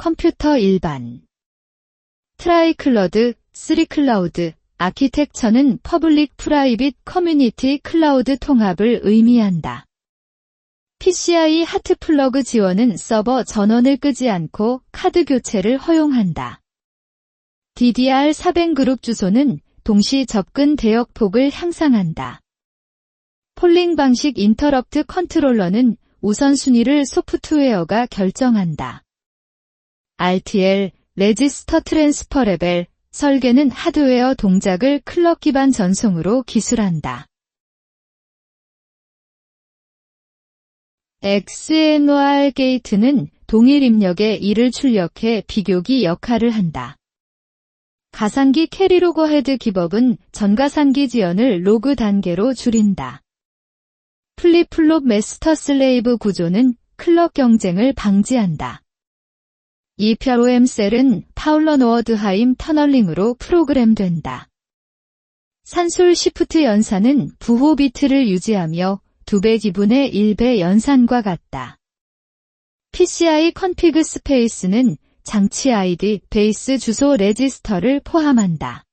컴퓨터 일반. 트라이클러드, 3클라우드, 아키텍처는 퍼블릭 프라이빗 커뮤니티 클라우드 통합을 의미한다. PCI 하트 플러그 지원은 서버 전원을 끄지 않고 카드 교체를 허용한다. DDR400 그룹 주소는 동시 접근 대역폭을 향상한다. 폴링 방식 인터럽트 컨트롤러는 우선순위를 소프트웨어가 결정한다. RTL, 레지스터 트랜스퍼 레벨, 설계는 하드웨어 동작을 클럭 기반 전송으로 기술한다. XNOR 게이트는 동일 입력에 1을 출력해 비교기 역할을 한다. 가상기 캐리로그 헤드 기법은 전가상기 지연을 로그 단계로 줄인다. 플립플롭 매스터 슬레이브 구조는 클럭 경쟁을 방지한다. EPROM 셀은 파울러-노어드하임 터널링으로 프로그램된다. 산술 시프트 연산은 부호 비트를 유지하며 2배 기분의 1배 연산과 같다. PCI 컨피그 스페이스는 장치 ID, 베이스 주소 레지스터를 포함한다.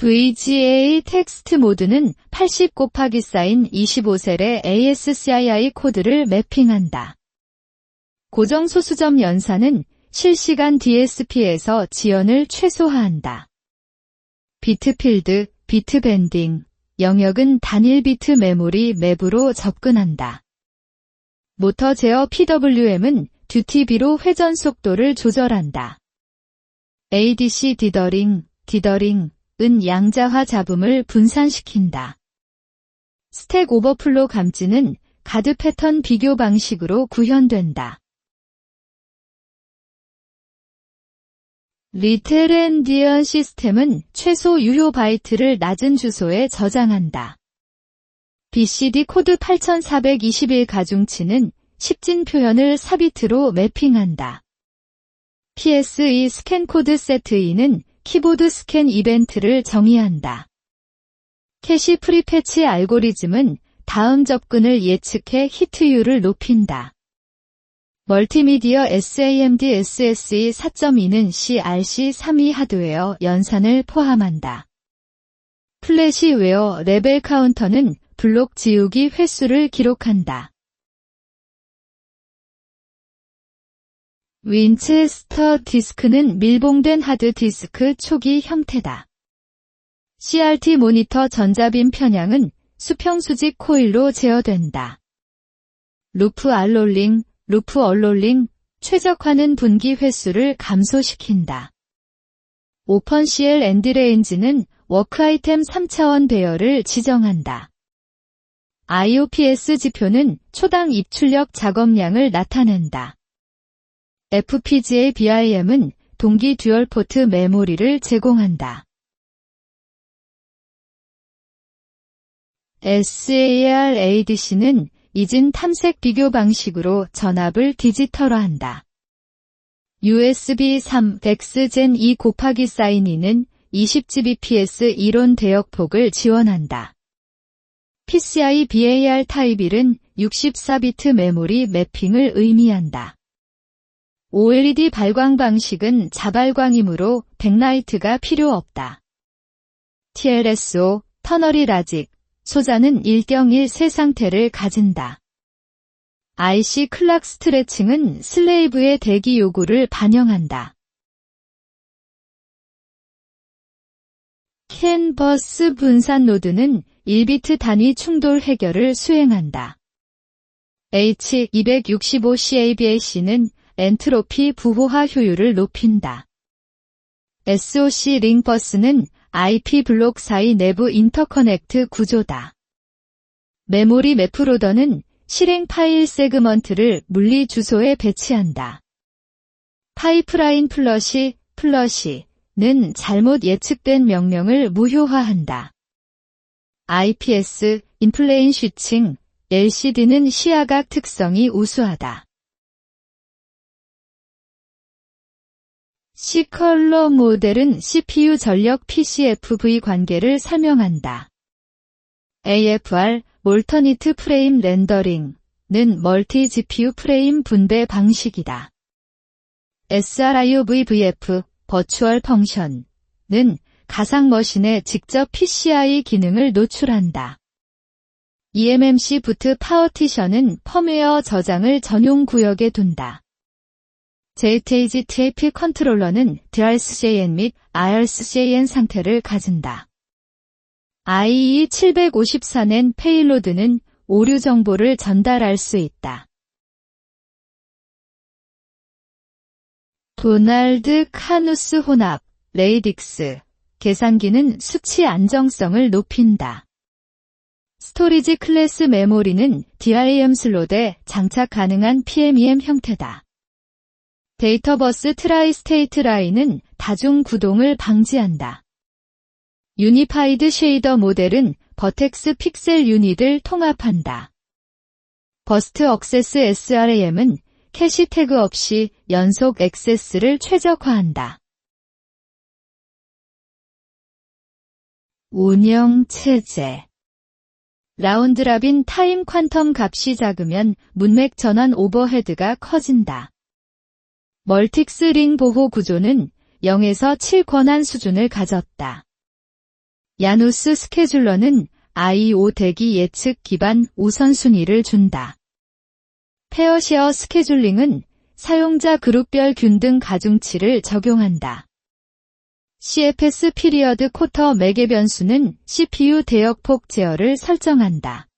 VGA 텍스트 모드는 80 곱하기 사인 25셀의 ASCII 코드를 매핑한다. 고정 소수점 연산은 실시간 DSP에서 지연을 최소화한다. 비트 필드, 비트 밴딩, 영역은 단일 비트 메모리 맵으로 접근한다. 모터 제어 PWM은 듀티비로 회전 속도를 조절한다. ADC 디더링, 은 양자화 잡음을 분산시킨다. 스택 오버플로 감지는 가드 패턴 비교 방식으로 구현된다. 리틀 엔디언 시스템은 최소 유효 바이트를 낮은 주소에 저장한다. BCD 코드 8421 가중치는 10진 표현을 4비트로 매핑한다. PSE 스캔 코드 세트 2는 키보드 스캔 이벤트를 정의한다. 캐시 프리패치 알고리즘은 다음 접근을 예측해 히트율을 높인다. 멀티미디어 SAMD SSE 4.2는 CRC32 하드웨어 연산을 포함한다. 플래시웨어 레벨 카운터는 블록 지우기 횟수를 기록한다. 윈체스터 디스크는 밀봉된 하드디스크 초기 형태다. CRT 모니터 전자빔 편향은 수평 수직 코일로 제어된다. 루프 얼롤링, 최적화는 분기 횟수를 감소시킨다. 오펀CL 엔드레인지는 워크 아이템 3차원 배열을 지정한다. IOPS 지표는 초당 입출력 작업량을 나타낸다. FPGA BIM은 동기 듀얼 포트 메모리를 제공한다. SAR ADC는 이진 탐색 비교 방식으로 전압을 디지털화한다. USB 3 덱스젠 2 곱하기 사인 2는 20Gbps 이론 대역폭을 지원한다. PCI BAR 타입 1은 64비트 메모리 매핑을 의미한다. OLED 발광 방식은 자발광이므로 백라이트가 필요 없다. TLSO, 터널이 라직, 소자는 1:1 세 상태를 가진다. IC 클락 스트레칭은 슬레이브의 대기 요구를 반영한다. 캔버스 분산 노드는 1비트 단위 충돌 해결을 수행한다. H265CABAC는 엔트로피 부호화 효율을 높인다. SOC 링버스는 IP 블록 사이 내부 인터커넥트 구조다. 메모리 매프로더는 실행 파일 세그먼트를 물리 주소에 배치한다. 파이프라인 플러시는 잘못 예측된 명령을 무효화한다. IPS, 인플레인 슈칭, LCD는 시야각 특성이 우수하다. C컬러 모델은 CPU 전력 PCFV 관계를 설명한다. AFR, 몰터니트 프레임 렌더링은 멀티 GPU 프레임 분배 방식이다. SRIOVVF, 버추얼 펑션은 가상 머신에 직접 PCI 기능을 노출한다. eMMC 부트 파어티션은 펌웨어 저장을 전용 구역에 둔다. JTAG-TAP 컨트롤러는 DRSJN 및 IRSJN 상태를 가진다. IEEE-754nen 페일로드는 오류 정보를 전달할 수 있다. 도널드 카누스 혼합, 레이딕스, 계산기는 수치 안정성을 높인다. 스토리지 클래스 메모리는 DRAM 슬롯에 장착 가능한 PMEM 형태다. 데이터버스 트라이스테이트 라인은 다중 구동을 방지한다. 유니파이드 쉐이더 모델은 버텍스 픽셀 유닛을 통합한다. 버스트 억세스 SRAM은 캐시 태그 없이 연속 액세스를 최적화한다. 운영 체제. 라운드라빈 타임 퀀텀 값이 작으면 문맥 전환 오버헤드가 커진다. 멀틱스 링 보호 구조는 0에서 7 권한 수준을 가졌다. 야누스 스케줄러는 I/O 대기 예측 기반 우선순위를 준다. 페어쉐어 스케줄링은 사용자 그룹별 균등 가중치를 적용한다. CFS 피리어드 쿼터 매개 변수는 CPU 대역폭 제어를 설정한다.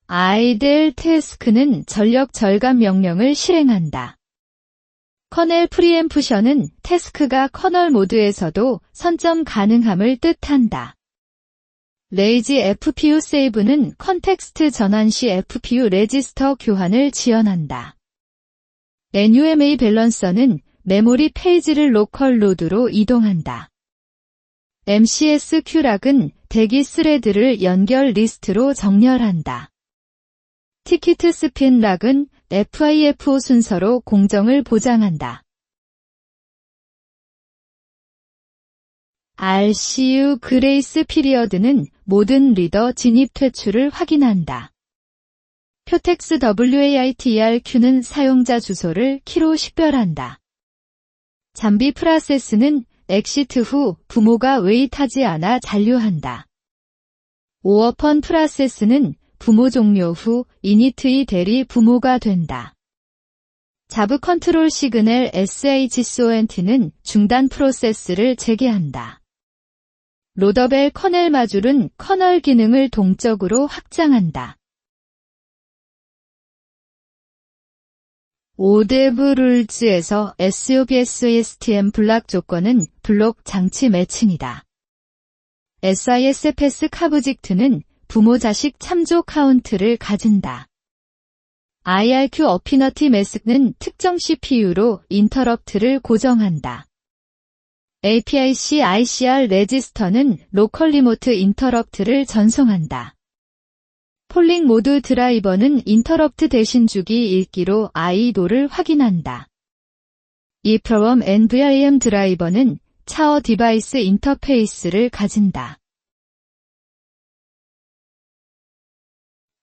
아이델 태스크는 전력 절감 명령을 실행한다. 커넬 프리앰프션은 태스크가 커널 모드에서도 선점 가능함을 뜻한다. 레이지 FPU 세이브는 컨텍스트 전환 시 FPU 레지스터 교환을 지원한다. NUMA 밸런서는 메모리 페이지를 로컬 로드로 이동한다. MCS 큐락은 대기 스레드를 연결 리스트로 정렬한다. 티키트 스핀 락은 FIFO 순서로 공정을 보장한다. RCU 그레이스 피리어드는 모든 리더 진입 퇴출을 확인한다. 표텍스 WAITRQ는 사용자 주소를 키로 식별한다. 잠비 프라세스는 엑시트 후 부모가 웨이트하지 않아 잔류한다. 오어펀 프라세스는 부모 종료 후 이니트의 대리 부모가 된다. 자브 컨트롤 시그널 SHCONT는 중단 프로세스를 재개한다. 로더벨 커넬 마줄은 커널 기능을 동적으로 확장한다. 오데브 룰즈에서 SUBS STM 블락 조건은 블록 장치 매칭이다. SISFS 카브직트는 부모 자식 참조 카운트를 가진다. IRQ 어피너티 매스는 특정 CPU로 인터럽트를 고정한다. APIC ICR 레지스터는 로컬 리모트 인터럽트를 전송한다. 폴링 모드 드라이버는 인터럽트 대신 주기 읽기로 IDO를 확인한다. EEPROM NVRAM 드라이버는 차어 디바이스 인터페이스를 가진다.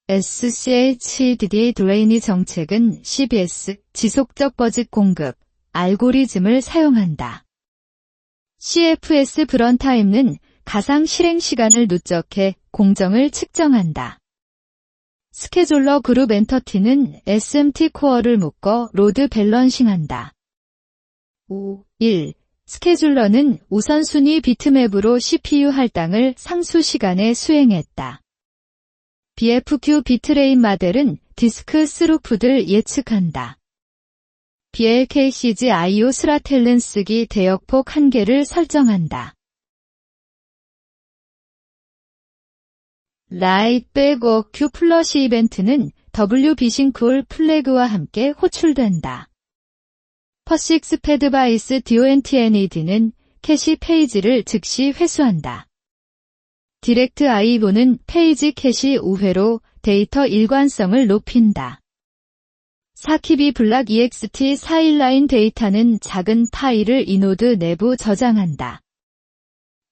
SCHDD 드레이니 정책은 CBS, 지속적 버짓 공급, 알고리즘을 사용한다. CFS 브런타임은 가상 실행 시간을 누적해 공정을 측정한다. 스케줄러 그룹 엔터티는 SMT 코어를 묶어 로드 밸런싱한다. 1. 스케줄러는 우선순위 비트맵으로 CPU 할당을 상수 시간에 수행했다. BFQ 비트레인 마델은 디스크 스루풋을 예측한다. BLKCG IO 스라텔른 쓰기 대역폭 한계를 설정한다. 라이트백 어큐 플러시 이벤트는 WB싱쿨 플래그와 함께 호출된다. 퍼식스 패드바이스 DONTNED는 캐시 페이지를 즉시 회수한다. 디렉트 IO는 페이지 캐시 우회로 데이터 일관성을 높인다. 4KB 블락 EXT 4인라인 데이터는 작은 파일을 이노드 내부 저장한다.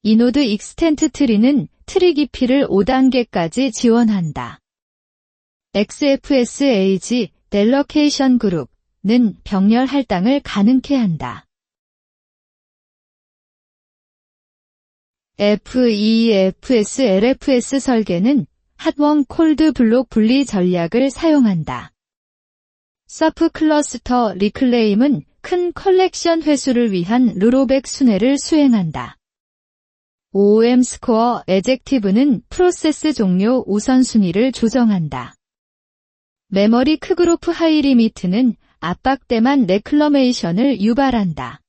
이노드 익스텐트 트리는 트리 깊이를 5단계까지 지원한다. XFS-AG 델러케이션 그룹는 병렬 할당을 가능케 한다. FEFS LFS 설계는 핫원 콜드 블록 분리 전략을 사용한다. 서프 클러스터 리클레임은 큰 컬렉션 회수를 위한 르로백 순회를 수행한다. OOM 스코어 에젝티브는 프로세스 종료 우선순위를 조정한다. 메모리 크그로프 하이 리미트는 압박대만 레클러메이션을 유발한다.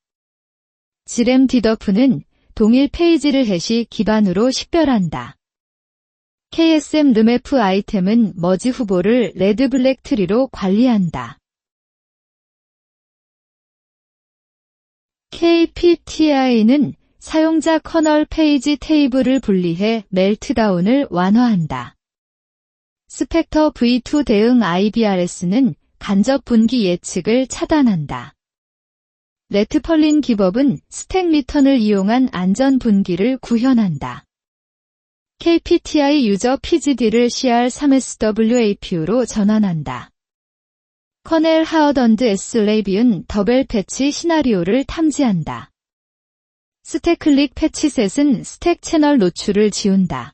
지렘 디더프는 동일 페이지를 해시 기반으로 식별한다. KSM 르메프 아이템은 머지 후보를 레드 블랙 트리로 관리한다. KPTI는 사용자 커널 페이지 테이블을 분리해 멜트다운을 완화한다. 스펙터 V2 대응 IBRS는 간접 분기 예측을 차단한다. 레트펄린 기법은 스택 리턴을 이용한 안전 분기를 구현한다. KPTI 유저 PGD를 CR3SW APU로 전환한다. 커넬 하워던드 S 레이비운 더벨 패치 시나리오를 탐지한다. 스택 클릭 패치셋은 스택 채널 노출을 지운다.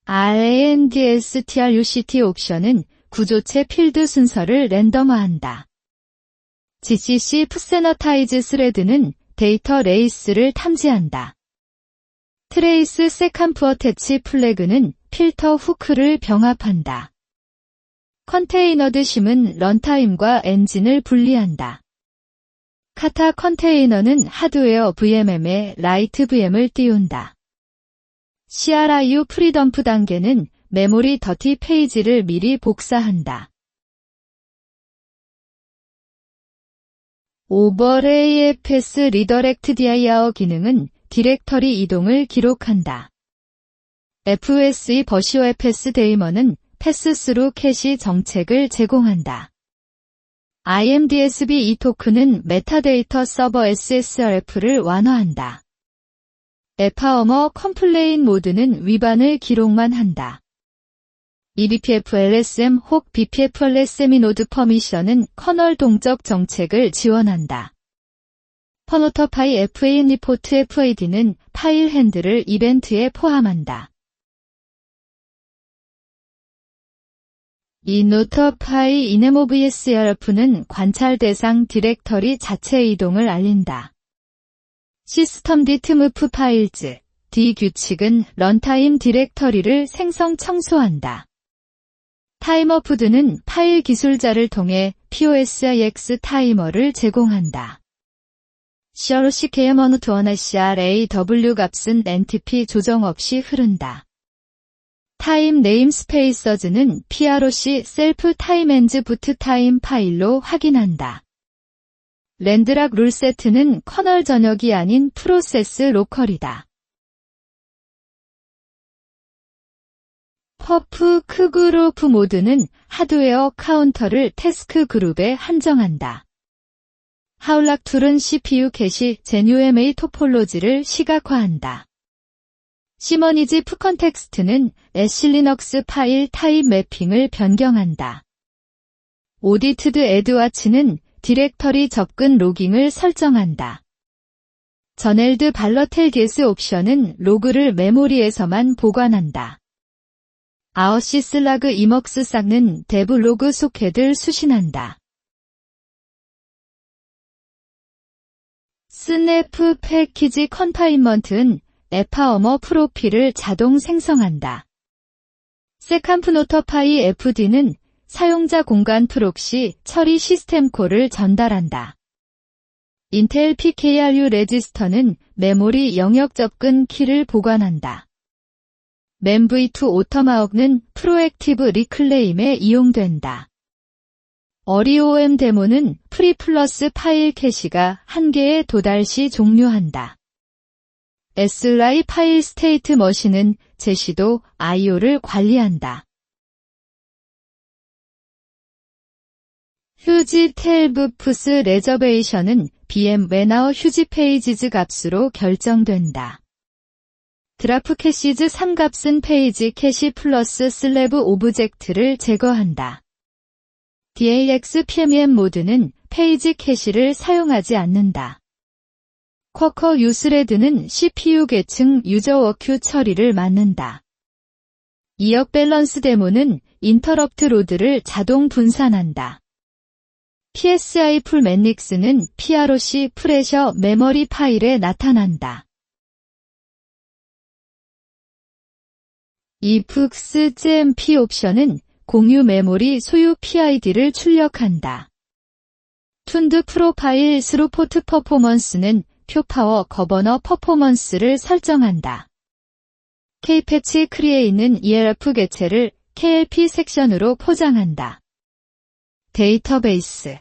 RANDSTRUCT 옵션은 구조체 필드 순서를 랜덤화한다. GCC 푸세너타이즈 스레드는 데이터 레이스를 탐지한다. 트레이스 세컨프 어태치 플래그는 필터 후크를 병합한다. 컨테이너드 심은 런타임과 엔진을 분리한다. 카타 컨테이너는 하드웨어 VMM에 라이트 VM을 띄운다. CRIU 프리덤프 단계는 메모리 더티 페이지를 미리 복사한다. 오버레이FS 리더렉트 DIR 기능은 디렉터리 이동을 기록한다. FSE 버시오 FS 데이머는 패스스루 캐시 정책을 제공한다. IMDSB e토크는 메타데이터 서버 SSRF를 완화한다. 에파어머 컴플레인 모드는 위반을 기록만 한다. eBPF LSM 혹 BPF LSM 노드 퍼미션은 커널 동적 정책을 지원한다. 퍼노터파이 FAN 리포트 FAD는 파일 핸들을 이벤트에 포함한다. 이노터파이 이네모브SRF는 관찰 대상 디렉터리 자체 이동을 알린다. 시스템 디트무프 파일즈 D 규칙은 런타임 디렉터리를 생성 청소한다. 타이머푸드는 파일 기술자를 통해 POSIX 타이머를 제공한다. CRCKM1-CRAW 값은 NTP 조정 없이 흐른다. 타임 네임스페이서즈는 PROC 셀프 타임엔즈 부트 타임 파일로 확인한다. 랜드락 룰세트는 커널 전역이 아닌 프로세스 로컬이다. 퍼프 크그로프 모드는 하드웨어 카운터를 태스크 그룹에 한정한다. 하울락 툴은 CPU 캐시 제뉴MA 토폴로지를 시각화한다. 시머니즈 푸컨텍스트는 애쉬리넉스 파일 타입 매핑을 변경한다. 오디트드 에드와치는 디렉터리 접근 로깅을 설정한다. 저넬드 발러텔게스 옵션은 로그를 메모리에서만 보관한다. 아어시슬라그 이먹스 싹는 데브 로그 소켓을 수신한다. 스냅프 패키지 컨파인먼트는 에파어머 프로필을 자동 생성한다. 세칸프노터파이 FD는 사용자 공간 프록시 처리 시스템 콜을 전달한다. 인텔 PKRU 레지스터는 메모리 영역 접근 키를 보관한다. 멤V2 오터마옥는 프로액티브 리클레임에 이용된다. 어리OM 데모는 프리플러스 파일 캐시가 한계에 도달 시 종료한다. SLI 파일 스테이트 머신은 제시도 IO를 관리한다. 휴지 텔브푸스 레저베이션은 BM 웨나우 휴지 페이지즈 값으로 결정된다. 드라프 캐시즈 3값은 페이지 캐시 플러스 슬래브 오브젝트를 제거한다. DAX PMM 모드는 페이지 캐시를 사용하지 않는다. 쿼커 유스레드는 CPU 계층 유저 워큐 처리를 맡는다. 2역 밸런스 데모는 인터럽트 로드를 자동 분산한다. PSI 풀맨닉스는 PROC 프레셔 메모리 파일에 나타난다. 이프스 GMP 옵션은 공유 메모리 소유 PID를 출력한다. 툰드 프로파일 스루포트 퍼포먼스는 표파워 거버너 퍼포먼스를 설정한다. K패치 크리에이는 ELF 개체를 KLP 섹션으로 포장한다. 데이터베이스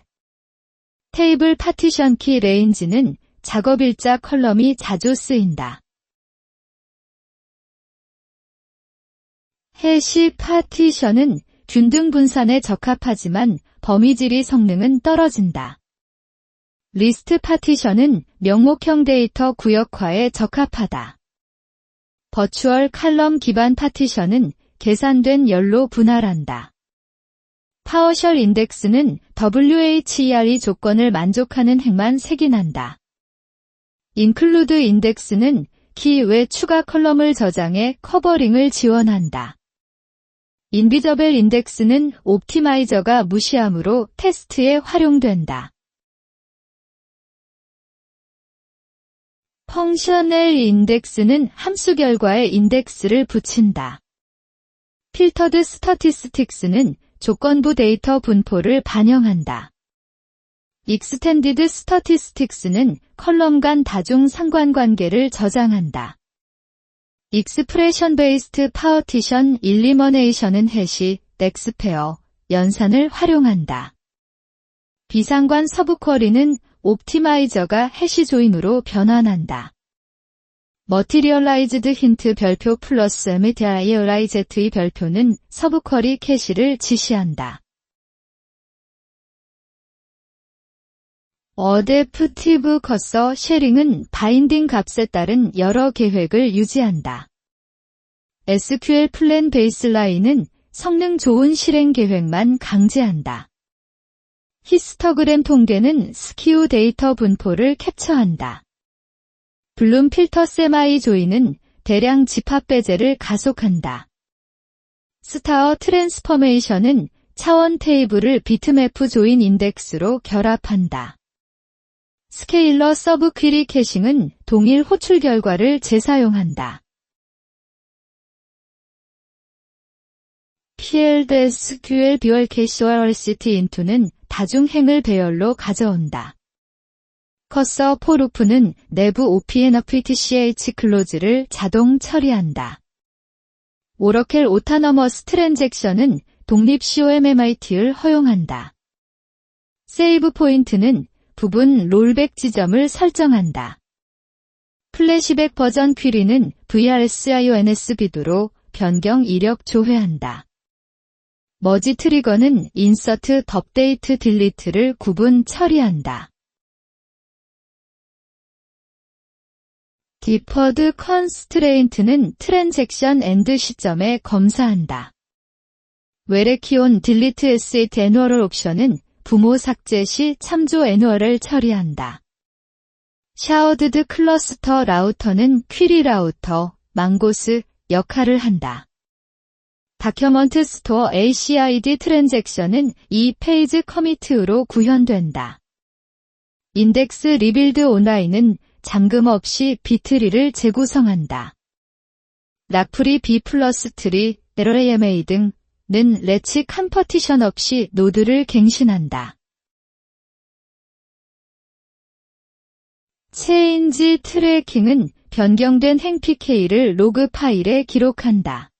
테이블 파티션 키 레인지는 작업 일자 컬럼이 자주 쓰인다. 해시 파티션은 균등 분산에 적합하지만 범위질이 성능은 떨어진다. 리스트 파티션은 명목형 데이터 구역화에 적합하다. 버추얼 칼럼 기반 파티션은 계산된 열로 분할한다. 파워셜 인덱스는 WHERE 조건을 만족하는 행만 색인한다. 인클루드 인덱스는 키 외 추가 컬럼을 저장해 커버링을 지원한다. 인비저벨 인덱스는 옵티마이저가 무시하므로 테스트에 활용된다. 펑셔널 인덱스는 함수 결과에 인덱스를 붙인다. 필터드 스터티스틱스는 조건부 데이터 분포를 반영한다. 익스텐디드 스터티스틱스는 컬럼 간 다중 상관관계를 저장한다. 익스프레션 베이스트 파어티션 일리머네이션은 해시, 넥스페어, 연산을 활용한다. 비상관 서브 쿼리는 옵티마이저가 해시 조인으로 변환한다. 머티리얼라이즈드 힌트 별표 플러스 MTIORIZ의 별표는 서브 쿼리 캐시를 지시한다. 어댑티브 커서 쉐링은 바인딩 값에 따른 여러 계획을 유지한다. SQL 플랜 베이스라인은 성능 좋은 실행 계획만 강제한다. 히스토그램 통계는 스키우 데이터 분포를 캡처한다. 블룸 필터 세마이 조인은 대량 집합 배제를 가속한다. 스타어 트랜스포메이션은 차원 테이블을 비트맵 조인 인덱스로 결합한다. 스케일러 서브 퀴리 캐싱은 동일 호출 결과를 재사용한다. PLSQL 듀얼 캐시와 얼시티 인투는 다중행을 배열로 가져온다. 커서 포루프는 내부 OPNPTCH 클로즈를 자동 처리한다. 오러켈 오타너머스 트랜잭션은 독립 COMMIT를 허용한다. 세이브 포인트는 부분 롤백 지점을 설정한다. 플래시백 버전 퀴리는 VRSIONS 비두로 변경 이력 조회한다. 머지 트리거는 인서트, 덥데이트, 딜리트를 구분 처리한다. 디퍼드 컨스트레인트는 트랜잭션 엔드 시점에 검사한다. 웨레키온 딜리트 S8 애누얼 옵션은 부모 삭제 시 참조 애누얼을 처리한다. 샤워드드 클러스터 라우터는 퀴리 라우터, 망고스 역할을 한다. 다큐먼트 스토어 ACID 트랜잭션은 이 페이지 커미트로 구현된다. 인덱스 리빌드 온라인은 잠금 없이 비트리를 재구성한다. 락프리 B 플러스 트리, LAMA 등은 레치 컴퍼티션 없이 노드를 갱신한다. 체인지 트래킹은 변경된 행 PK를 로그 파일에 기록한다.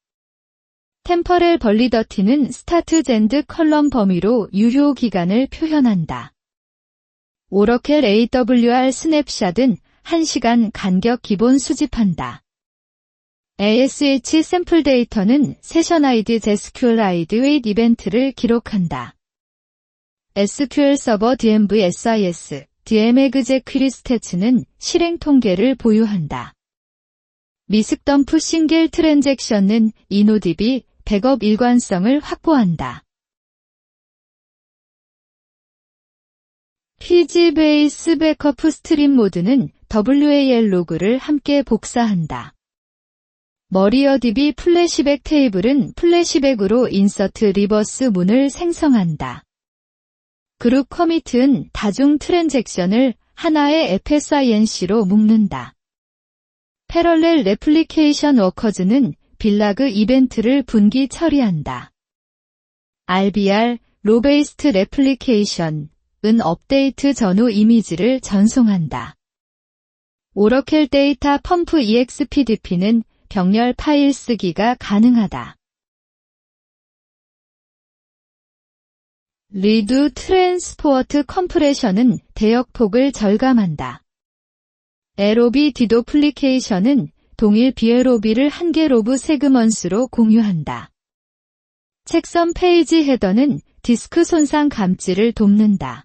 템퍼렐 벌리더티는 스타트 젠드 컬럼 범위로 유효 기간을 표현한다. 오러켈 AWR 스냅샷은 1시간 간격 기본 수집한다. ASH 샘플 데이터는 세션 ID, SQL ID 웨이트 이벤트를 기록한다. SQL 서버 DMV SIS, DMEGZ 퀴리 스태츠는 실행 통계를 보유한다. 미스 덤프 싱글 트랜잭션은 InnoDB, 백업 일관성을 확보한다. PGBase 백업 스트림 모드는 WAL 로그를 함께 복사한다. 머리어DB 플래시백 테이블은 플래시백으로 인서트 리버스 문을 생성한다. 그룹 커미트는 다중 트랜잭션을 하나의 FSINC로 묶는다. 패럴렐 레플리케이션 워커즈는 빌라그 이벤트를 분기 처리한다. RBR, 로-베이스드 레플리케이션은 업데이트 전후 이미지를 전송한다. 오러켈 데이터 펌프 EXPDP는 병렬 파일 쓰기가 가능하다. 리두 트랜스포어트 컴프레션은 대역폭을 절감한다. LOB 디도플리케이션은 동일 BLOB를 한 개 로브 세그먼스로 공유한다. 책선 페이지 헤더는 디스크 손상 감지를 돕는다.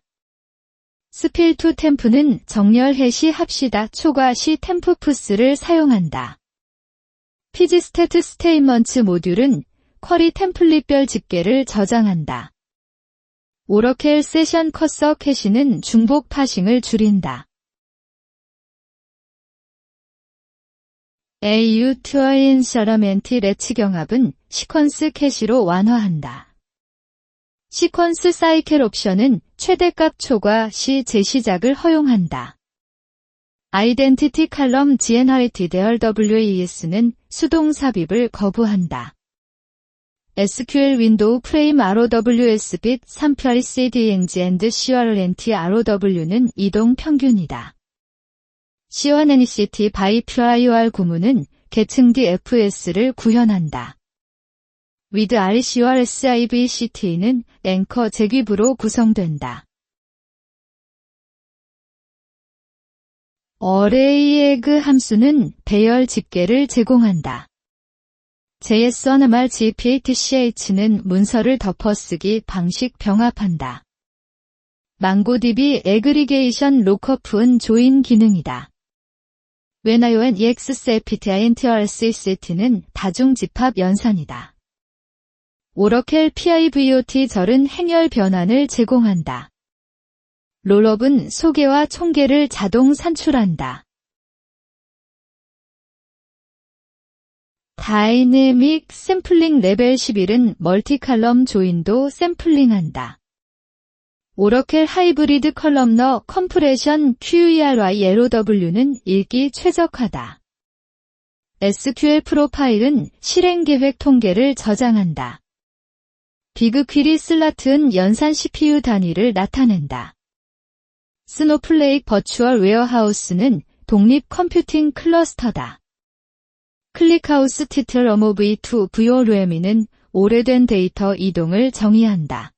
스필 투 템프는 정렬 해시 합시다 초과 시 템프 푸스를 사용한다. 피지스태트 스테인먼트 모듈은 쿼리 템플릿별 집계를 저장한다. 오러켈 세션 커서 캐시는 중복 파싱을 줄인다. AUTINSHALAMENT 레츠 경합은 시퀀스 캐시로 완화한다. 시퀀스 사이클 옵션은 최대값 초과 시 재시작을 허용한다. 아이덴티티 칼럼 GNRT RWAS는 수동 삽입을 거부한다. SQL 윈도우 프레임 ROWS 빗 3별 CDNG and CRNT ROW는 이동 평균이다. C1NCT by PIOR 구문은 계층 DFS를 구현한다. with RCORSIVCT는 앵커 제귀부로 구성된다. 어레이에그 함수는 배열 집계를 제공한다. JS1MR GPATCH는 문서를 덮어쓰기 방식 병합한다. 망고DB 애그리게이션 록업은 조인 기능이다. WhenION EXCPTINTRCCT는 다중 집합 연산이다. 오러켈 PIVOT 절은 행열 변환을 제공한다. 롤업은 소개와 총계를 자동 산출한다. 다이내믹 샘플링 레벨 11은 멀티칼럼 조인도 샘플링한다. 오러켈 하이브리드 컬럼너 컴프레션 QERY LOW는 읽기 최적화다. SQL 프로파일은 실행계획 통계를 저장한다. 비그퀴리 슬라트는 연산 CPU 단위를 나타낸다. 스노플레이크 버추얼 웨어하우스는 독립 컴퓨팅 클러스터다. 클릭하우스 티틀 어모브2 VORM이는 오래된 데이터 이동을 정의한다.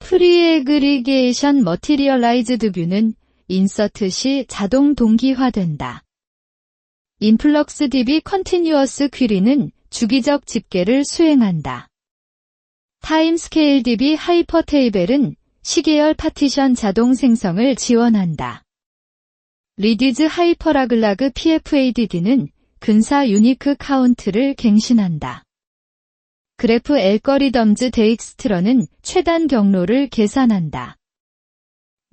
프리애그리게이션 머티리얼라이즈드 뷰는 인서트 시 자동 동기화된다. 인플럭스 DB 컨티뉴어스 퀴리는 주기적 집계를 수행한다. 타임스케일 DB 하이퍼 테이블은 시계열 파티션 자동 생성을 지원한다. 리디즈 하이퍼라글라그 PFADD는 근사 유니크 카운트를 갱신한다. 그래프 엘거리덤즈 데익스트러는 최단 경로를 계산한다.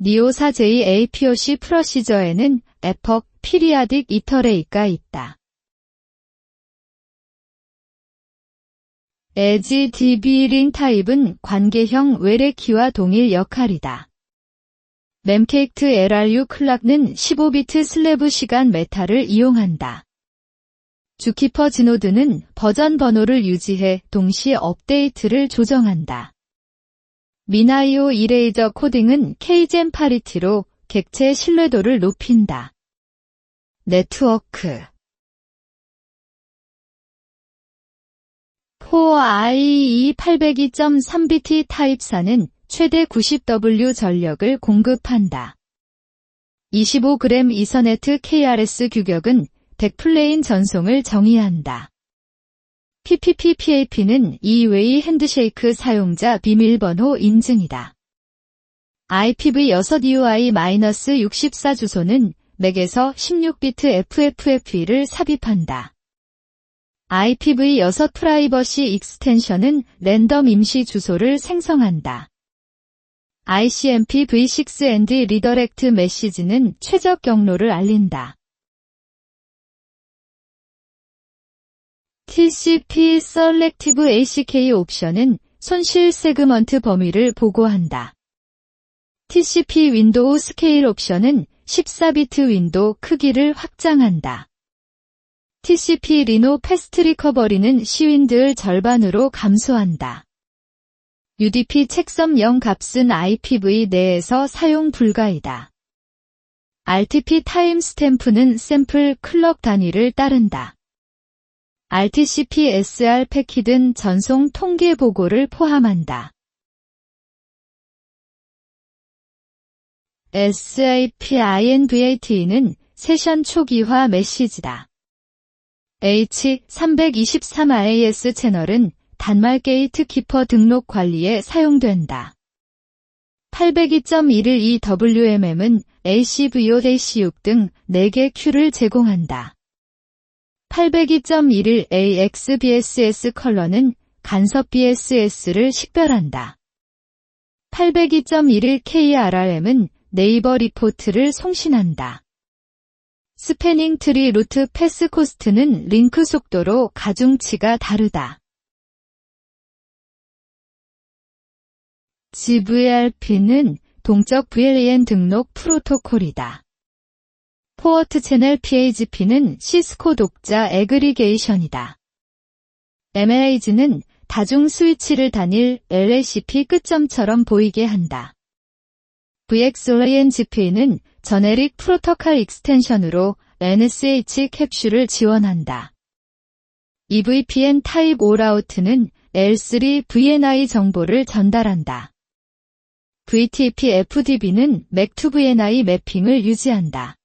니오4j APOC 프로시저에는 에퍽 피리아딕 이터레이가 있다. 에지 DB 링 타입은 관계형 외래키와 동일 역할이다. 멤케이트 LRU 클락는 15비트 슬래브 시간 메타를 이용한다. 주키퍼 지노드는 버전 번호를 유지해 동시 업데이트를 조정한다. 미나이오 이레이저 코딩은 K젠 파리티로 객체 신뢰도를 높인다. 네트워크 IEEE 802.3BT 타입사는 최대 90W 전력을 공급한다. 25g 이서네트 KRS 규격은 100플레인 전송을 정의한다. PPP-PAP는 이웨이 핸드쉐이크 사용자 비밀번호 인증이다. IPv6UI-64 주소는 맥에서 16비트 FFFE를 삽입한다. IPv6 프라이버시 익스텐션은 랜덤 임시 주소를 생성한다. ICMP v6 and 리더렉트 메시지는 최적 경로를 알린다. TCP Selective ACK 옵션은 손실 세그먼트 범위를 보고한다. TCP 윈도우 스케일 옵션은 14비트 윈도우 크기를 확장한다. TCP 리노 패스트 리커버리는 시윈드를 절반으로 감소한다. UDP 책섬 0 값은 IPv 내에서 사용 불가이다. RTP 타임스탬프는 샘플 클럭 단위를 따른다. RTCP SR 패킷은 전송 통계 보고를 포함한다. SIP INVAT는 세션 초기화 메시지다. H323RAS 채널은 단말 게이트 키퍼 등록 관리에 사용된다. 802.112WMM은 ACVO-6 등 4개 큐를 제공한다. 802.11AXBSS 컬러는 간섭 BSS를 식별한다. 802.11KRRM은 네이버 리포트를 송신한다. 스패닝 트리 루트 패스 코스트는 링크 속도로 가중치가 다르다. GVRP는 동적 VLAN 등록 프로토콜이다. 포워트 채널 PAGP는 시스코 독자 애그리게이션이다. MAG는 다중 스위치를 단일 LACP 끝점처럼 보이게 한다. VXLAN GP는 저네릭 프로토콜 익스텐션으로 NSH 캡슐을 지원한다. EVPN 타입 5라우트는 L3 VNI 정보를 전달한다. VTP FDB는 MAC2 VNI 매핑을 유지한다.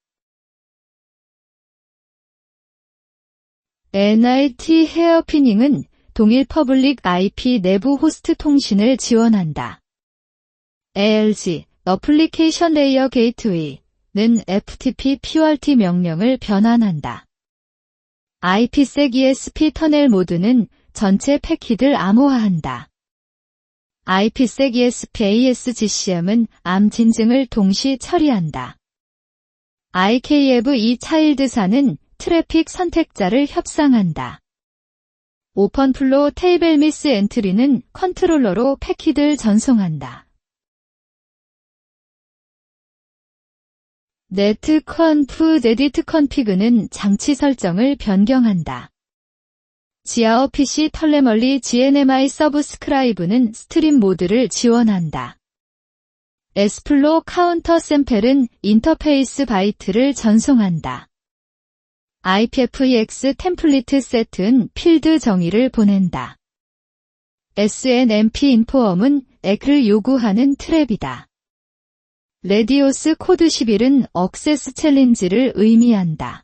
NIT 헤어피닝은 동일 퍼블릭 IP 내부 호스트 통신을 지원한다. ALG 어플리케이션 레이어 게이트웨이는 FTP PORT 명령을 변환한다. IPsec ESP 터넬 모드는 전체 패킷을 암호화한다. IPsec ESP ASGCM은 암 진증을 동시 처리한다. IKEV 차일드사는 트래픽 선택자를 협상한다. 오펀플로 테이블 미스 엔트리는 컨트롤러로 패킷을 전송한다. netconf edit config는 장치 설정을 변경한다. 지하어 PC 털레멀리 GNMI 서브스크라이브는 스트림 모드를 지원한다. S플로 카운터 샘펠은 인터페이스 바이트를 전송한다. IPFEX 템플릿 셋은 필드 정의를 보낸다. SNMP 인포엄은 액을 요구하는 트랩이다. 레디오스 코드 11은 억세스 챌린지를 의미한다.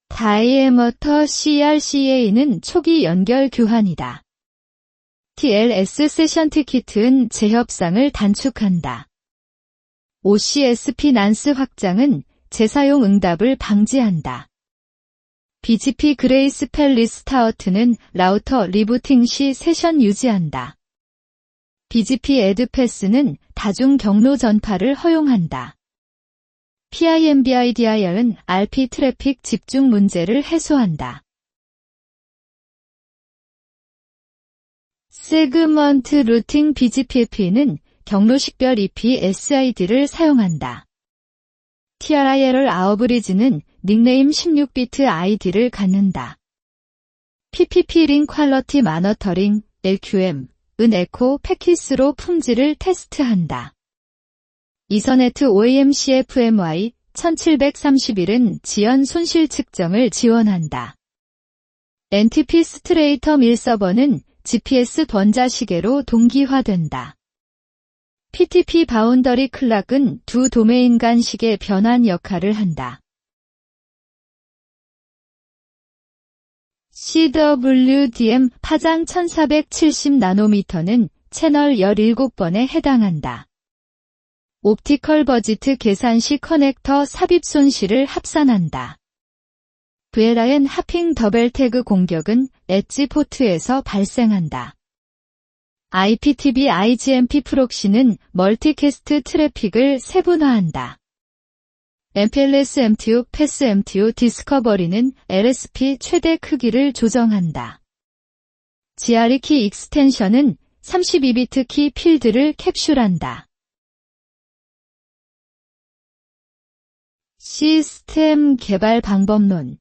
다이애머터 CRCA는 초기 연결 교환이다. TLS 세션 티킷은 재협상을 단축한다. OCSP 난스 확장은 재사용 응답을 방지한다. BGP 그레이스 펠 리스타우트는 라우터 리부팅 시 세션 유지한다. BGP 에드패스는 다중 경로 전파를 허용한다. PIMBIDIR은 RP 트래픽 집중 문제를 해소한다. 세그먼트 루팅 BGPF는 경로식별 EP SID를 사용한다. TRILR 아워브리지는 닉네임 16비트 ID를 갖는다. PPP 링 퀄러티 마너터링 LQM 은 에코 패킷으로 품질을 테스트한다. 이서네트 OEM CFMY 1731은 지연 손실 측정을 지원한다. NTP 스트레이터 밀 서버는 GPS 번자시계로 동기화된다. PTP 바운더리 클락은 두 도메인 간 시계 변환 역할을 한다. CWDM 파장 1470나노미터는 채널 17번에 해당한다. 옵티컬 버지트 계산 시 커넥터 삽입 손실을 합산한다. VLAN 하핑 더블 태그 공격은 엣지 포트에서 발생한다. IPTV IGMP 프록시는 멀티캐스트 트래픽을 세분화한다. MPLS MTU, 패스 MTU 디스커버리는 LSP 최대 크기를 조정한다. GRE 키 익스텐션은 32비트 키 필드를 캡슐한다. 시스템 개발 방법론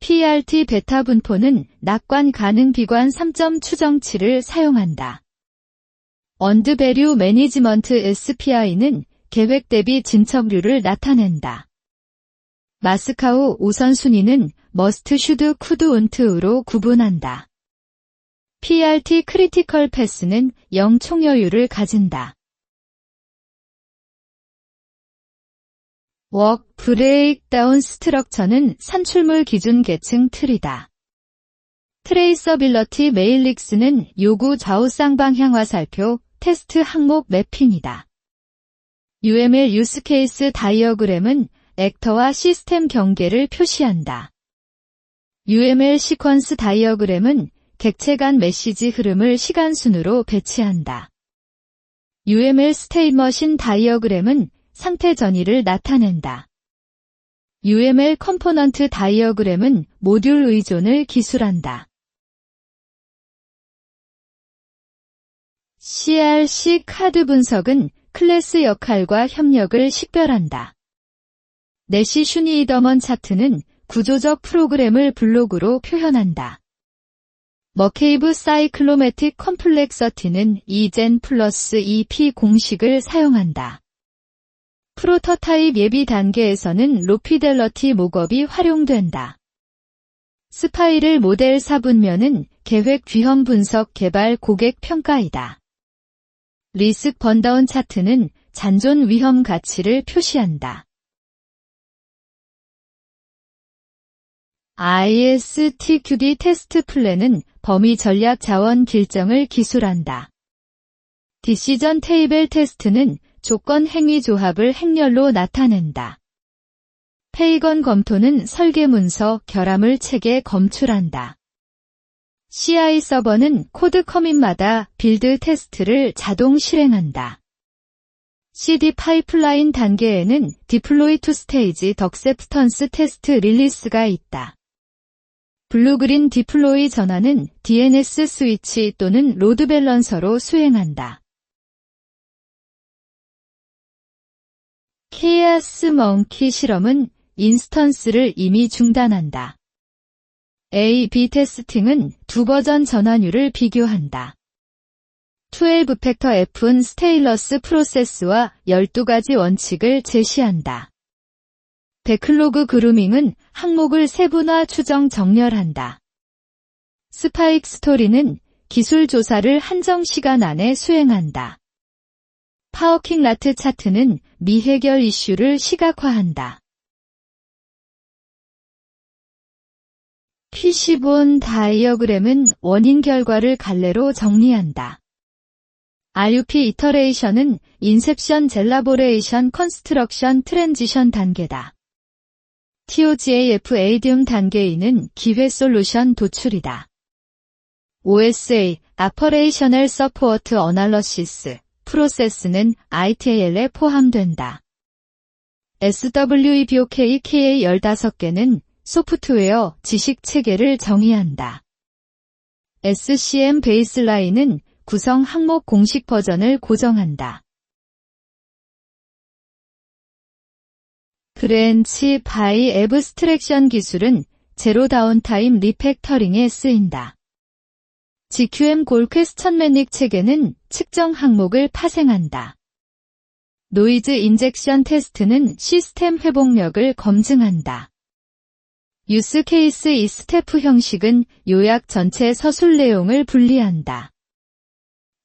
PRT 베타 분포는 낙관 가능 비관 3점 추정치를 사용한다. 언드 배류 매니지먼트 SPI는 계획 대비 진척률을 나타낸다. 마스카우 우선순위는 머스트 슈드 쿠드 운트으로 구분한다. PRT 크리티컬 패스는 0 총여율을 가진다. 웍 브레이크다운 스트럭처는 산출물 기준 계층 틀이다. 트레이서빌러티 메일릭스는 요구 좌우 쌍방향 화살표 테스트 항목 매핑이다. UML 유스케이스 다이어그램은 액터와 시스템 경계를 표시한다. UML 시퀀스 다이어그램은 객체 간 메시지 흐름을 시간순으로 배치한다. UML 스테이트 머신 다이어그램은 상태 전이를 나타낸다. UML 컴포넌트 다이어그램은 모듈 의존을 기술한다. CRC 카드 분석은 클래스 역할과 협력을 식별한다. 내시 슈니이더먼 차트는 구조적 프로그램을 블록으로 표현한다. 머케이브 사이클로매틱 컴플렉서티는 2젠 플러스 2P 공식을 사용한다. 프로토타입 예비 단계에서는 로피델러티 목업이 활용된다. 스파이럴 모델 4분면은 계획 위험 분석 개발 고객 평가이다. 리스크 번다운 차트는 잔존 위험 가치를 표시한다. ISTQB 테스트 플랜은 범위 전략 자원 길정을 기술한다. 디시전 테이블 테스트는 조건 행위 조합을 행렬로 나타낸다. 페이건 검토는 설계 문서, 결함을 체계 검출한다. CI 서버는 코드 커밋마다 빌드 테스트를 자동 실행한다. CD 파이프라인 단계에는 디플로이 투 스테이지 덕셉턴스 테스트 릴리스가 있다. 블루그린 디플로이 전환은 DNS 스위치 또는 로드 밸런서로 수행한다. 케이아스 멍키 실험은 인스턴스를 이미 중단한다. A/B 테스팅은 두 버전 전환율을 비교한다. 12팩터 F은 스테일러스 프로세스와 12가지 원칙을 제시한다. 베클로그 그루밍은 항목을 세분화 추정 정렬한다. 스파이크 스토리는 기술 조사를 한정 시간 안에 수행한다. 파워킹 라트 차트는 미해결 이슈를 시각화한다. 피시본 다이어그램은 원인 결과를 갈래로 정리한다. RUP 이터레이션은 인셉션 젤라보레이션 컨스트럭션 트랜지션 단계다. TOGAF ADM 단계에는 기회 솔루션 도출이다. OSA, Operational Support Analysis, 프로세스는 ITAL에 포함된다. SWEBOK KA 15개는 소프트웨어 지식 체계를 정의한다. SCM 베이스라인은 구성 항목 공식 버전을 고정한다. 브랜치 바이 애브스트랙션 기술은 제로 다운타임 리팩터링에 쓰인다. GQM 골 퀘스천 매닉 체계는 측정 항목을 파생한다. 노이즈 인젝션 테스트는 시스템 회복력을 검증한다. 유스 케이스 이 스태프 형식은 요약 전체 서술 내용을 분리한다.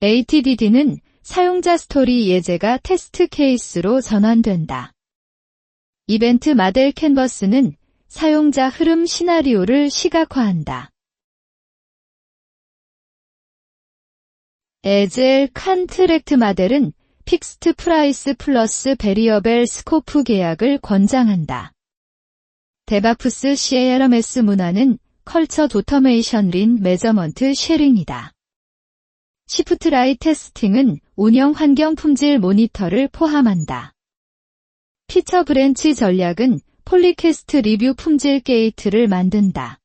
ATDD는 사용자 스토리 예제가 테스트 케이스로 전환된다. 이벤트 마델 캔버스는 사용자 흐름 시나리오를 시각화한다. 에젤 컨트랙트 모델은 픽스트 프라이스 플러스 베리어벨 스코프 계약을 권장한다. 데바프스 CLMS 문화는 컬처 도터메이션 린 메저먼트 쉐링이다. 시프트라이 테스팅은 운영 환경 품질 모니터를 포함한다. 피처 브랜치 전략은 폴리캐스트 리뷰 품질 게이트를 만든다.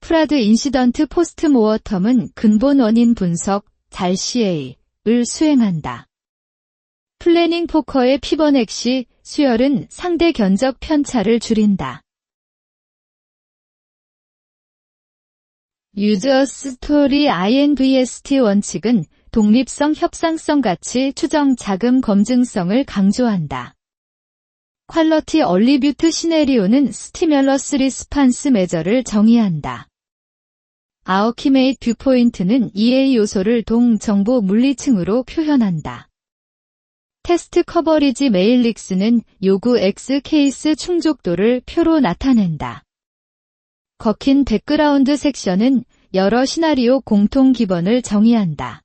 프라드 인시던트 포스트 모어텀은 근본 원인 분석, 잘 CA를 수행한다. 플래닝 포커의 피버넥시, 수열은 상대 견적 편차를 줄인다. 유저 스토리 INVST 원칙은 독립성, 협상성, 가치, 추정, 자금, 검증성을 강조한다. 퀄러티 얼리뷰트 시네리오는 스티뮬러스 리스판스 메저를 정의한다. 아우키메이트 뷰포인트는 EA 요소를 동정보 물리층으로 표현한다. 테스트 커버리지 메일릭스는 요구 X 케이스 충족도를 표로 나타낸다. 거킨 백그라운드 섹션은 여러 시나리오 공통 기본을 정의한다.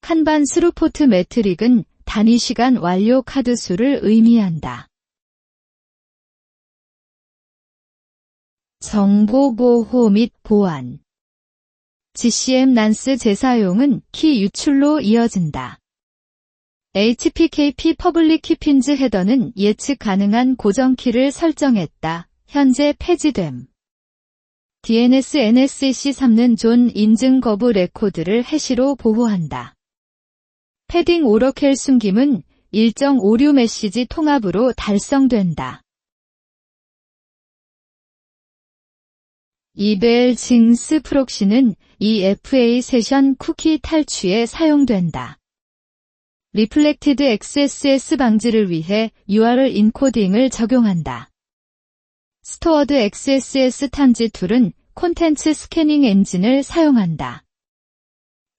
칸반 스루포트 매트릭은 단위 시간 완료 카드 수를 의미한다. 정보 보호 및 보안. GCM 난스 재사용은 키 유출로 이어진다. HPKP 퍼블릭 키핀즈 헤더는 예측 가능한 고정 키를 설정했다. 현재 폐지됨. DNS NSC3는 존 인증 거부 레코드를 해시로 보호한다. 패딩 오러켈 숨김은 일정 오류 메시지 통합으로 달성된다. 이벨 징스 프록시는 EFA 세션 쿠키 탈취에 사용된다. 리플렉티드 XSS 방지를 위해 URL 인코딩을 적용한다. 스토어드 XSS 탐지 툴은 콘텐츠 스캐닝 엔진을 사용한다.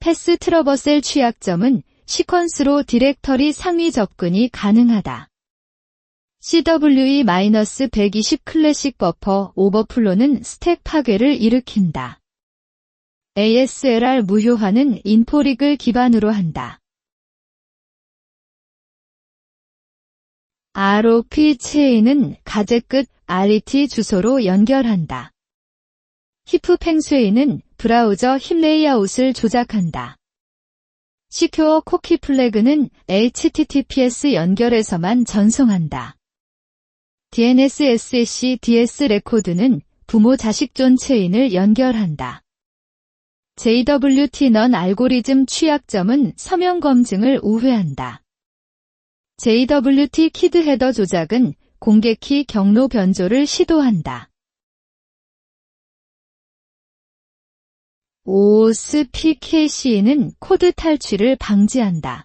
패스 트러버셀 취약점은 시퀀스로 디렉터리 상위 접근이 가능하다. CWE-120 클래식 버퍼 오버플로는 스택 파괴를 일으킨다. ASLR 무효화는 인포릭을 기반으로 한다. ROP 체인은 가제 끝 RET 주소로 연결한다. 히프 팽쇠이는 브라우저 힙 레이아웃을 조작한다. 시큐어 쿠키 플래그는 HTTPS 연결에서만 전송한다. DNS SSC DS 레코드는 부모 자식 존 체인을 연결한다. JWT 넌 알고리즘 취약점은 서명 검증을 우회한다. JWT 키드 헤더 조작은 공개키 경로 변조를 시도한다. OSPKC는 코드 탈취를 방지한다.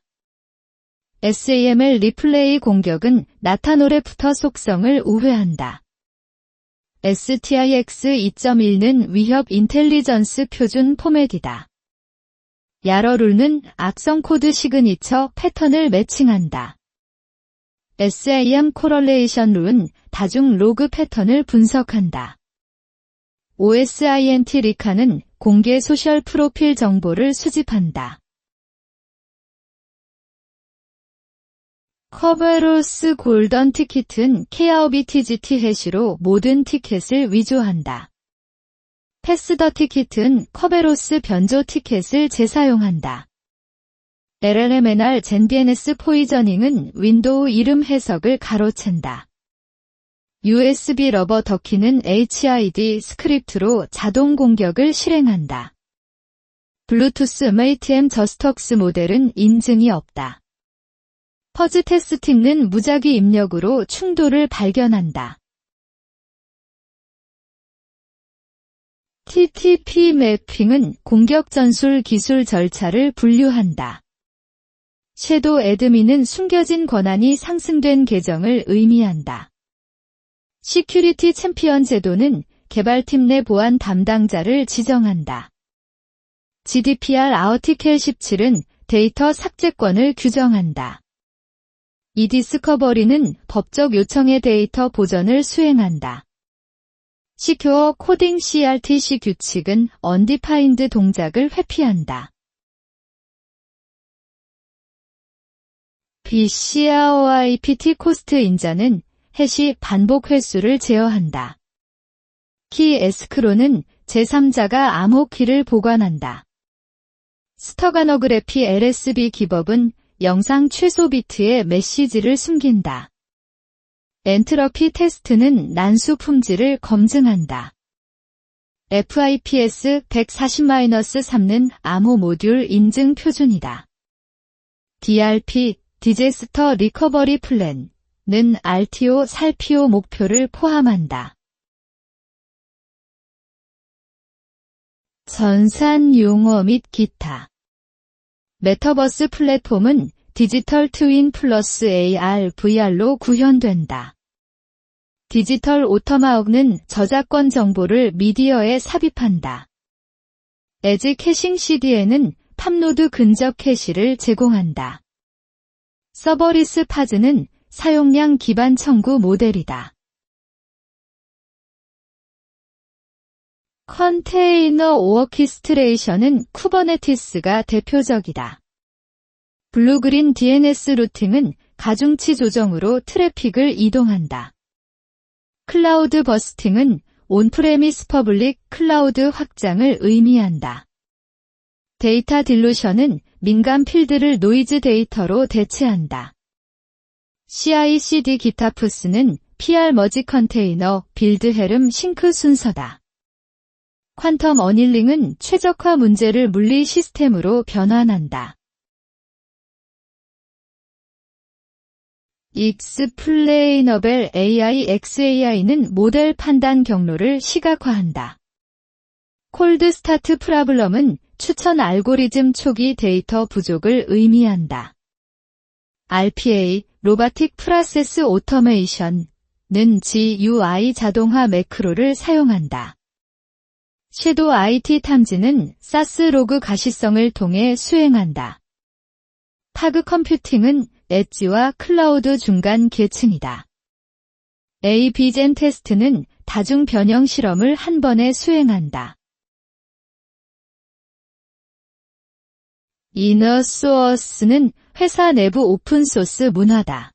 SAML 리플레이 공격은 나타노레프터 속성을 우회한다. STIX 2.1는 위협 인텔리전스 표준 포맷이다. 야러룰은 악성 코드 시그니처 패턴을 매칭한다. SIM 코럴레이션 룰은 다중 로그 패턴을 분석한다. OSINT 리카는 공개 소셜 프로필 정보를 수집한다. 커베로스 골던 티켓은 KRBTGT 해시로 모든 티켓을 위조한다. 패스 더 티켓은 커베로스 변조 티켓을 재사용한다. LLMNR 젠DNS 포이저닝은 윈도우 이름 해석을 가로챈다. USB 러버 더키는 HID 스크립트로 자동 공격을 실행한다. 블루투스 MATM 저스턱스 모델은 인증이 없다. 퍼즈 테스팅은 무작위 입력으로 충돌을 발견한다. TTP 매핑은 공격 전술 기술 절차를 분류한다. 섀도우 애드민은 숨겨진 권한이 상승된 계정을 의미한다. 시큐리티 챔피언 제도는 개발팀 내 보안 담당자를 지정한다. GDPR 아티클 17은 데이터 삭제권을 규정한다. 이디스커버리는 법적 요청의 데이터 보전을 수행한다. 시큐어 코딩 CRTC 규칙은 undefined 동작을 회피한다. BCROIPT 코스트 인자는 해시 반복 횟수를 제어한다. 키 에스크로는 제3자가 암호 키를 보관한다. 스터가노그래피 LSB 기법은 영상 최소 비트의 메시지를 숨긴다. 엔트로피 테스트는 난수 품질을 검증한다. FIPS 140-3는 암호 모듈 인증 표준이다. DRP, 디제스터 리커버리 플랜은 RTO 살피오 목표를 포함한다. 전산 용어 및 기타. 메타버스 플랫폼은 디지털 트윈 플러스 AR, VR로 구현된다. 디지털 오터마욱는 저작권 정보를 미디어에 삽입한다. 에지 캐싱 CDN은 팝노드 근접 캐시를 제공한다. 서버리스 파즈는 사용량 기반 청구 모델이다. 컨테이너 오어키스트레이션은 쿠버네티스가 대표적이다. 블루그린 DNS 루팅은 가중치 조정으로 트래픽을 이동한다. 클라우드 버스팅은 온프레미스 퍼블릭 클라우드 확장을 의미한다. 데이터 딜루션은 민감 필드를 노이즈 데이터로 대체한다. CI/CD 기타프스는 PR 머지 컨테이너 빌드 헬름 싱크 순서다. 퀀텀 어닐링은 최적화 문제를 물리 시스템으로 변환한다. 익스플레이너벨 AI XAI는 모델 판단 경로를 시각화한다. 콜드 스타트 프라블럼은 추천 알고리즘 초기 데이터 부족을 의미한다. RPA, 로보틱 프로세스 오토메이션은 GUI 자동화 매크로를 사용한다. 섀도우 IT 탐지는 사스 로그 가시성을 통해 수행한다. 파그 컴퓨팅은 엣지와 클라우드 중간 계층이다. A/B젠 테스트는 다중 변형 실험을 한 번에 수행한다. 이너소어스는 회사 내부 오픈소스 문화다.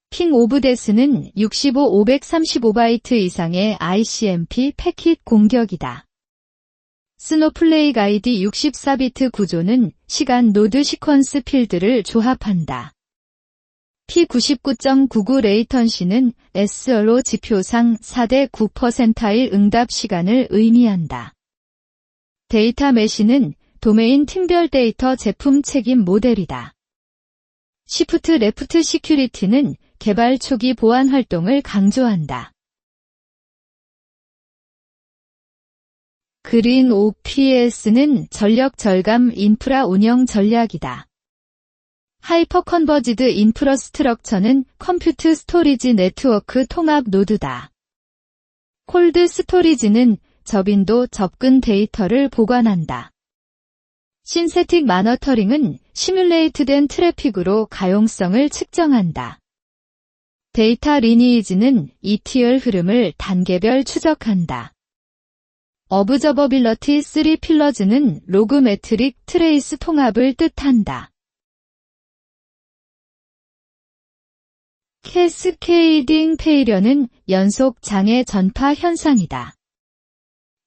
킹 오브 데스는 65-535바이트 이상의 ICMP 패킷 공격이다. 스노플레이크 ID 64비트 구조는 시간 노드 시퀀스 필드를 조합한다. P99.99 레이턴시는 SRO 지표상 4대 9%일 응답 시간을 의미한다. 데이터 메시는 도메인 팀별 데이터 제품 책임 모델이다. 시프트 레프트 시큐리티는 개발 초기 보안 활동을 강조한다. 그린 OPS는 전력 절감 인프라 운영 전략이다. 하이퍼 컨버지드 인프라스트럭처는 컴퓨트 스토리지 네트워크 통합 노드다. 콜드 스토리지는 저빈도 접근 데이터를 보관한다. 신세틱 마너터링은 시뮬레이트된 트래픽으로 가용성을 측정한다. 데이터 리니이지는 ETL 흐름을 단계별 추적한다. 어브저버빌러티 3 필러즈는 로그 매트릭 트레이스 통합을 뜻한다. 캐스케이딩 페일러는 연속 장애 전파 현상이다.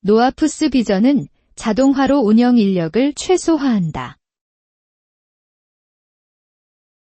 노아프스 비전은 자동화로 운영 인력을 최소화한다.